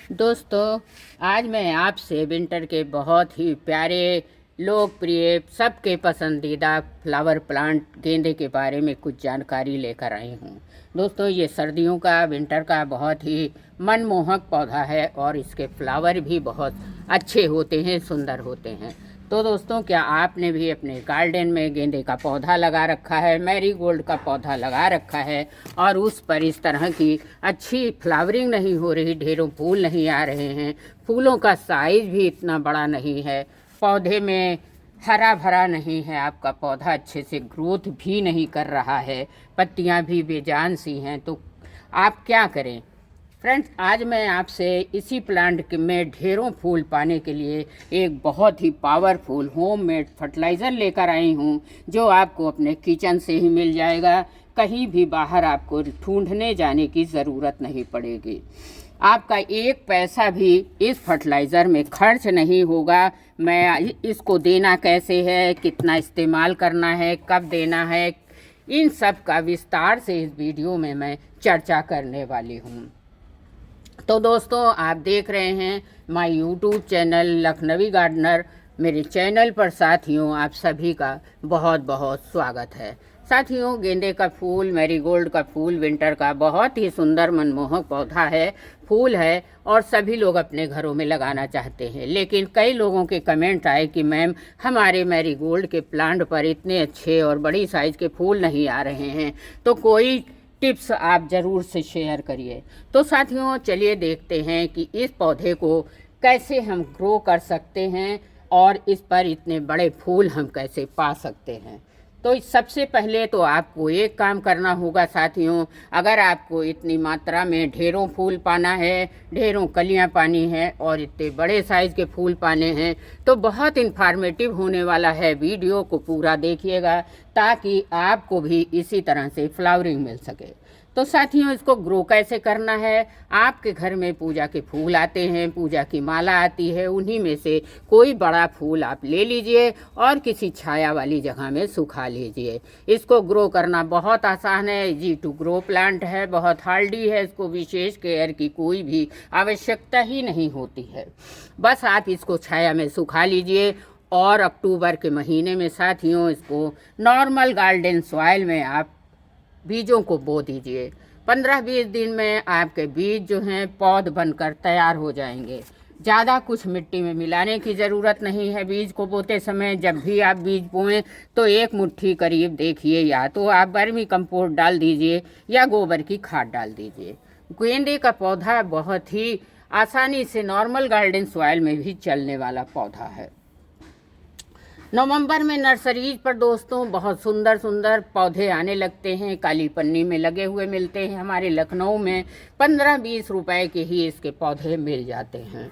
दोस्तों, आज मैं आपसे विंटर के बहुत ही प्यारे, लोकप्रिय, सबके पसंदीदा फ्लावर प्लांट गेंदे के बारे में कुछ जानकारी लेकर आई हूँ। दोस्तों, ये सर्दियों का, विंटर का बहुत ही मनमोहक पौधा है और इसके फ्लावर भी बहुत अच्छे होते हैं, सुंदर होते हैं। तो दोस्तों, क्या आपने भी अपने गार्डन में गेंदे का पौधा लगा रखा है, मैरीगोल्ड का पौधा लगा रखा है और उस पर इस तरह की अच्छी फ्लावरिंग नहीं हो रही, ढेरों फूल नहीं आ रहे हैं, फूलों का साइज़ भी इतना बड़ा नहीं है, पौधे में हरा भरा नहीं है, आपका पौधा अच्छे से ग्रोथ भी नहीं कर रहा है, पत्तियां भी बेजान सी हैं, तो आप क्या करें? फ्रेंड्स, आज मैं आपसे इसी प्लांट में ढेरों फूल पाने के लिए एक बहुत ही पावरफुल होममेड फर्टिलाइज़र लेकर आई हूँ, जो आपको अपने किचन से ही मिल जाएगा। कहीं भी बाहर आपको ढूंढने जाने की ज़रूरत नहीं पड़ेगी। आपका एक पैसा भी इस फर्टिलाइज़र में खर्च नहीं होगा। मैं इसको देना कैसे है, कितना इस्तेमाल करना है, कब देना है, इन सब का विस्तार से इस वीडियो में मैं चर्चा करने वाली हूँ। तो दोस्तों, आप देख रहे हैं my YouTube channel Lucknowi gardener. मेरे चैनल पर साथियों आप सभी का बहुत बहुत स्वागत है। साथियों, गेंदे का फूल, मैरीगोल्ड का फूल विंटर का बहुत ही सुंदर मनमोहक पौधा है, फूल है और सभी लोग अपने घरों में लगाना चाहते हैं। लेकिन कई लोगों के कमेंट आए कि मैम, हमारे मैरीगोल्ड के प्लांट पर इतने अच्छे और बड़ी साइज़ के फूल नहीं आ रहे हैं, तो कोई टिप्स आप ज़रूर से शेयर करिए। तो साथियों, चलिए देखते हैं कि इस पौधे को कैसे हम ग्रो कर सकते हैं और इस पर इतने बड़े फूल हम कैसे पा सकते हैं। तो सबसे पहले तो आपको एक काम करना होगा साथियों, अगर आपको इतनी मात्रा में ढेरों फूल पाना है, ढेरों कलियां पानी है और इतने बड़े साइज़ के फूल पाने हैं, तो बहुत इन्फॉर्मेटिव होने वाला है। वीडियो को पूरा देखिएगा ताकि आपको भी इसी तरह से फ्लावरिंग मिल सके। तो साथियों, इसको ग्रो कैसे करना है? आपके घर में पूजा के फूल आते हैं, पूजा की माला आती है, उन्हीं में से कोई बड़ा फूल आप ले लीजिए और किसी छाया वाली जगह में सुखा लीजिए। इसको ग्रो करना बहुत आसान है, इजी टू ग्रो प्लांट है, बहुत हार्डी है, इसको विशेष केयर की कोई भी आवश्यकता ही नहीं होती है। बस आप इसको छाया में सुखा लीजिए और अक्टूबर के महीने में साथियों इसको नॉर्मल गार्डन सॉइल में आप बीजों को बो दीजिए। 15-20 दिन में आपके बीज जो हैं पौध बनकर तैयार हो जाएंगे। ज़्यादा कुछ मिट्टी में मिलाने की ज़रूरत नहीं है। बीज को बोते समय जब भी आप बीज बोएं तो एक मुट्ठी करीब देखिए, या तो आप वर्मी कंपोस्ट डाल दीजिए या गोबर की खाद डाल दीजिए। गेंदे का पौधा बहुत ही आसानी से नॉर्मल गार्डन सॉइल में भी चलने वाला पौधा है। नवंबर में नर्सरीज पर दोस्तों बहुत सुंदर सुंदर पौधे आने लगते हैं, काली पन्नी में लगे हुए मिलते हैं। हमारे लखनऊ में 15-20 रुपए के ही इसके पौधे मिल जाते हैं।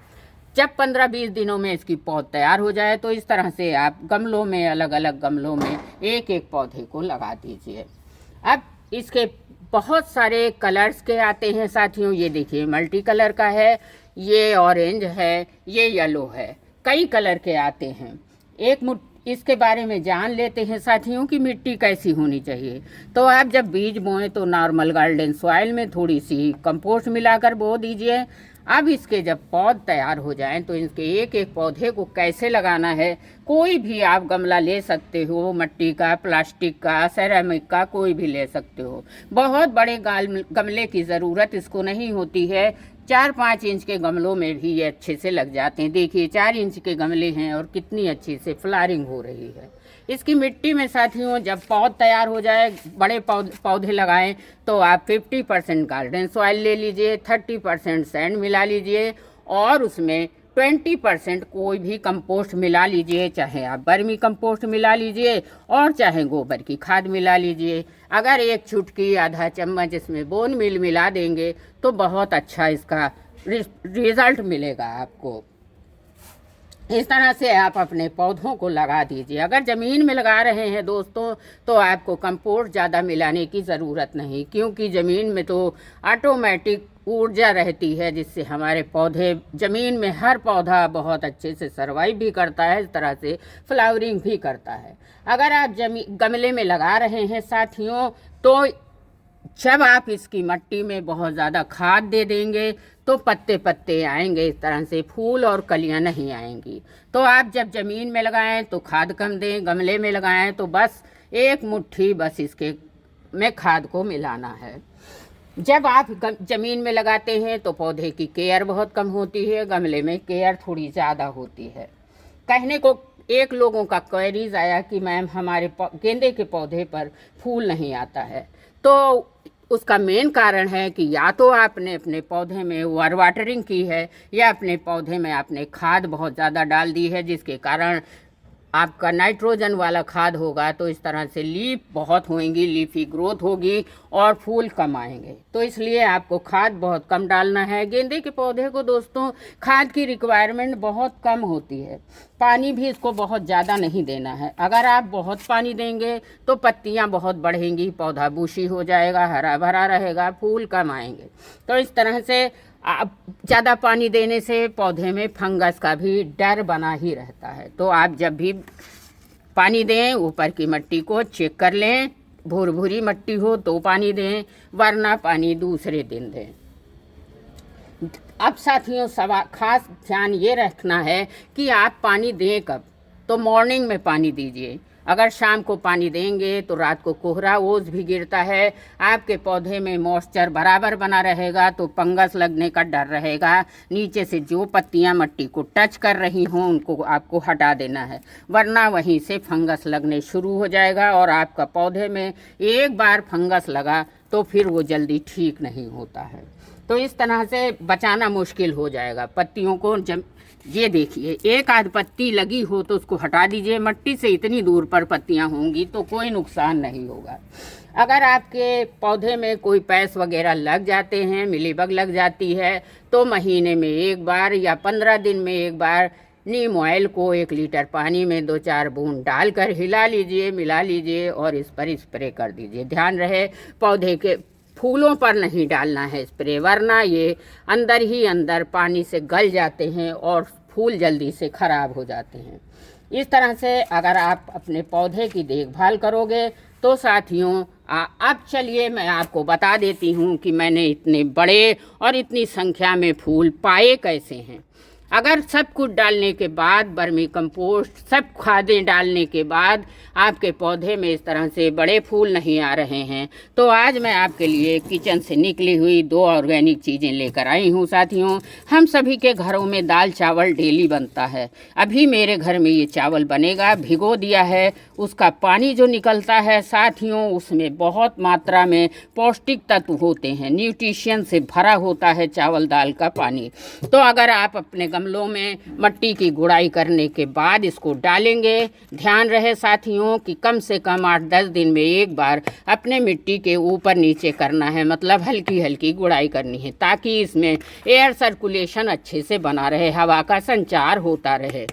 जब 15-20 दिनों में इसकी पौध तैयार हो जाए तो इस तरह से आप गमलों में, अलग अलग गमलों में एक एक पौधे को लगा दीजिए। अब इसके बहुत सारे कलर्स के आते हैं साथियों। ये देखिए, मल्टी कलर का है, ये ऑरेंज है, ये येलो है, कई कलर के आते हैं। इसके बारे में जान लेते हैं साथियों कि मिट्टी कैसी होनी चाहिए। तो आप जब बीज बोएं तो नॉर्मल गार्डन सॉइल में थोड़ी सी कंपोस्ट मिलाकर बो दीजिए। अब इसके जब पौध तैयार हो जाएं तो इसके एक एक पौधे को कैसे लगाना है, कोई भी आप गमला ले सकते हो, मिट्टी का, प्लास्टिक का, सेरामिक का, कोई भी ले सकते हो। बहुत बड़े गमले की ज़रूरत इसको नहीं होती है। 4-5 इंच के गमलों में भी ये अच्छे से लग जाते हैं। देखिए, 4 इंच के गमले हैं और कितनी अच्छी से फ्लावरिंग हो रही है। इसकी मिट्टी में साथियों जब पौध तैयार हो जाए, बड़े पौधे लगाएं तो आप 50% गार्डन सॉइल ले लीजिए, 30% सैंड मिला लीजिए और उसमें 20% कोई भी कंपोस्ट मिला लीजिए। चाहे आप वर्मी कंपोस्ट मिला लीजिए और चाहे गोबर की खाद मिला लीजिए। अगर एक चुटकी, आधा चम्मच इसमें बोन मील मिला देंगे तो बहुत अच्छा इसका रिजल्ट मिलेगा आपको। इस तरह से आप अपने पौधों को लगा दीजिए। अगर ज़मीन में लगा रहे हैं दोस्तों तो आपको कंपोस्ट ज़्यादा मिलाने की ज़रूरत नहीं, क्योंकि ज़मीन में तो ऑटोमेटिक ऊर्जा रहती है जिससे हमारे पौधे, ज़मीन में हर पौधा बहुत अच्छे से सर्वाइव भी करता है, इस तरह से फ्लावरिंग भी करता है। अगर आप गमले में लगा रहे हैं साथियों तो जब आप इसकी मिट्टी में बहुत ज़्यादा खाद दे देंगे तो पत्ते पत्ते आएंगे, इस तरह से फूल और कलियां नहीं आएंगी। तो आप जब ज़मीन में लगाएं तो खाद कम दें, गमले में लगाएं तो बस एक मुट्ठी बस इसके में खाद को मिलाना है। जब आप ज़मीन में लगाते हैं तो पौधे की केयर बहुत कम होती है, गमले में केयर थोड़ी ज़्यादा होती है। कहने को एक लोगों का क्वेरीज आया कि मैम हमारे गेंदे के पौधे पर फूल नहीं आता है, तो उसका मेन कारण है कि या तो आपने अपने पौधे में ओवर वाटरिंग की है या अपने पौधे में आपने खाद बहुत ज़्यादा डाल दी है, जिसके कारण आपका नाइट्रोजन वाला खाद होगा तो इस तरह से लीफ बहुत होंगी, लीफी ग्रोथ होगी और फूल कम आएंगे। तो इसलिए आपको खाद बहुत कम डालना है। गेंदे के पौधे को दोस्तों खाद की रिक्वायरमेंट बहुत कम होती है, पानी भी इसको बहुत ज़्यादा नहीं देना है। अगर आप बहुत पानी देंगे तो पत्तियां बहुत बढ़ेंगी, पौधा बूशी हो जाएगा, हरा भरा रहेगा, फूल कम आएंगे। तो इस तरह से आप ज़्यादा पानी देने से पौधे में फंगस का भी डर बना ही रहता है। तो आप जब भी पानी दें ऊपर की मिट्टी को चेक कर लें, भूरभूरी मिट्टी हो तो पानी दें, वरना पानी दूसरे दिन दें। अब साथियों खास ध्यान ये रखना है कि आप पानी दें कब। तो मॉर्निंग में पानी दीजिए। अगर शाम को पानी देंगे तो रात को कोहरा ओस भी गिरता है, आपके पौधे में मॉइस्चर बराबर बना रहेगा तो फंगस लगने का डर रहेगा। नीचे से जो पत्तियां मिट्टी को टच कर रही हों उनको आपको हटा देना है, वरना वहीं से फंगस लगने शुरू हो जाएगा और आपका पौधे में एक बार फंगस लगा तो फिर वो जल्दी ठीक नहीं होता है। तो इस तरह से बचाना मुश्किल हो जाएगा। पत्तियों को जब ये देखिए एक आध पत्ती लगी हो तो उसको हटा दीजिए, मिट्टी से इतनी दूर पर पत्तियां होंगी तो कोई नुकसान नहीं होगा। अगर आपके पौधे में कोई पैस वगैरह लग जाते हैं, मिलीबग लग जाती है, तो महीने में एक बार या 15 दिन में एक बार नीम ऑयल को 1 लीटर पानी में 2-4 बूंद डालकर हिला लीजिए, मिला लीजिए और इस पर स्प्रे कर दीजिए। ध्यान रहे पौधे के फूलों पर नहीं डालना है स्प्रे, वरना ये अंदर ही अंदर पानी से गल जाते हैं और फूल जल्दी से ख़राब हो जाते हैं। इस तरह से अगर आप अपने पौधे की देखभाल करोगे तो साथियों अब चलिए मैं आपको बता देती हूँ कि मैंने इतने बड़े और इतनी संख्या में फूल पाए कैसे हैं। अगर सब कुछ डालने के बाद, वर्मी कंपोस्ट सब खादें डालने के बाद आपके पौधे में इस तरह से बड़े फूल नहीं आ रहे हैं, तो आज मैं आपके लिए किचन से निकली हुई 2 ऑर्गेनिक चीज़ें लेकर आई हूँ। साथियों हम सभी के घरों में दाल चावल डेली बनता है, अभी मेरे घर में ये चावल बनेगा, भिगो दिया है। उसका पानी जो निकलता है साथियों उसमें बहुत मात्रा में पौष्टिक तत्व होते हैं, न्यूट्रिशन से भरा होता है चावल दाल का पानी। तो अगर आप अपने गमलों में मिट्टी की गुड़ाई करने के बाद इसको डालेंगे, ध्यान रहे साथियों कि कम से कम 8-10 दिन में एक बार अपने मिट्टी के ऊपर नीचे करना है, मतलब हल्की हल्की गुड़ाई करनी है, ताकि इसमें एयर सर्कुलेशन अच्छे से बना रहे, हवा का संचार होता रहे।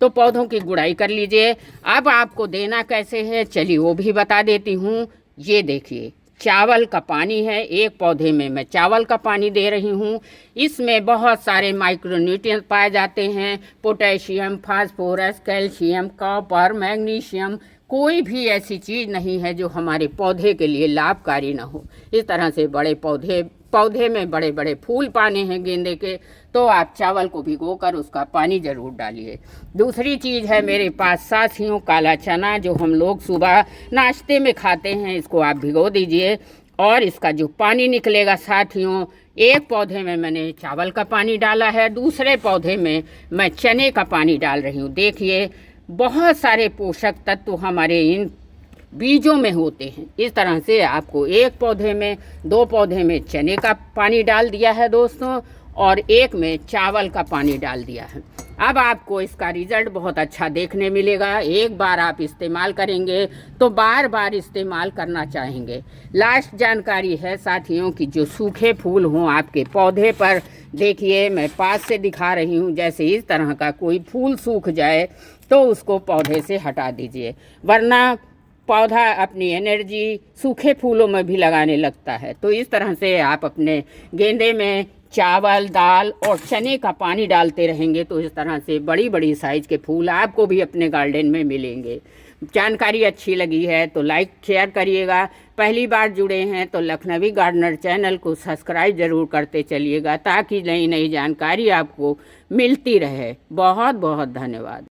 तो पौधों की गुड़ाई कर लीजिए। अब आपको देना कैसे है चलिए वो भी बता देती हूँ। ये देखिए चावल का पानी है, एक पौधे में मैं चावल का पानी दे रही हूँ। इसमें बहुत सारे माइक्रोन्यूट्रिएंट पाए जाते हैं, potassium, phosphorus, calcium, copper, magnesium. कोई भी ऐसी चीज़ नहीं है जो हमारे पौधे के लिए लाभकारी ना हो। इस तरह से बड़े पौधे में बड़े बड़े फूल पाने हैं गेंदे के, तो आप चावल को भिगोकर उसका पानी ज़रूर डालिए। दूसरी चीज़ है मेरे पास साथियों काला चना, जो हम लोग सुबह नाश्ते में खाते हैं, इसको आप भिगो दीजिए और इसका जो पानी निकलेगा साथियों, एक पौधे में मैंने चावल का पानी डाला है, दूसरे पौधे में मैं चने का पानी डाल रही हूँ। देखिए बहुत सारे पोषक तत्व हमारे इन बीजों में होते हैं। इस तरह से आपको एक पौधे में, 2 पौधे में चने का पानी डाल दिया है दोस्तों, और एक में चावल का पानी डाल दिया है। अब आपको इसका रिज़ल्ट बहुत अच्छा देखने मिलेगा। एक बार आप इस्तेमाल करेंगे तो बार बार इस्तेमाल करना चाहेंगे। लास्ट जानकारी है साथियों कि जो सूखे फूल हों आपके पौधे पर, देखिए मैं पास से दिखा रही हूँ, जैसे इस तरह का कोई फूल सूख जाए तो उसको पौधे से हटा दीजिए, वरना पौधा अपनी एनर्जी सूखे फूलों में भी लगाने लगता है। तो इस तरह से आप अपने गेंदे में चावल, दाल और चने का पानी डालते रहेंगे तो इस तरह से बड़ी बड़ी साइज़ के फूल आपको भी अपने गार्डन में मिलेंगे। जानकारी अच्छी लगी है तो लाइक शेयर करिएगा। पहली बार जुड़े हैं तो लखनवी गार्डनर चैनल को सब्सक्राइब ज़रूर करते चलिएगा ताकि नई नई जानकारी आपको मिलती रहे। बहुत बहुत धन्यवाद।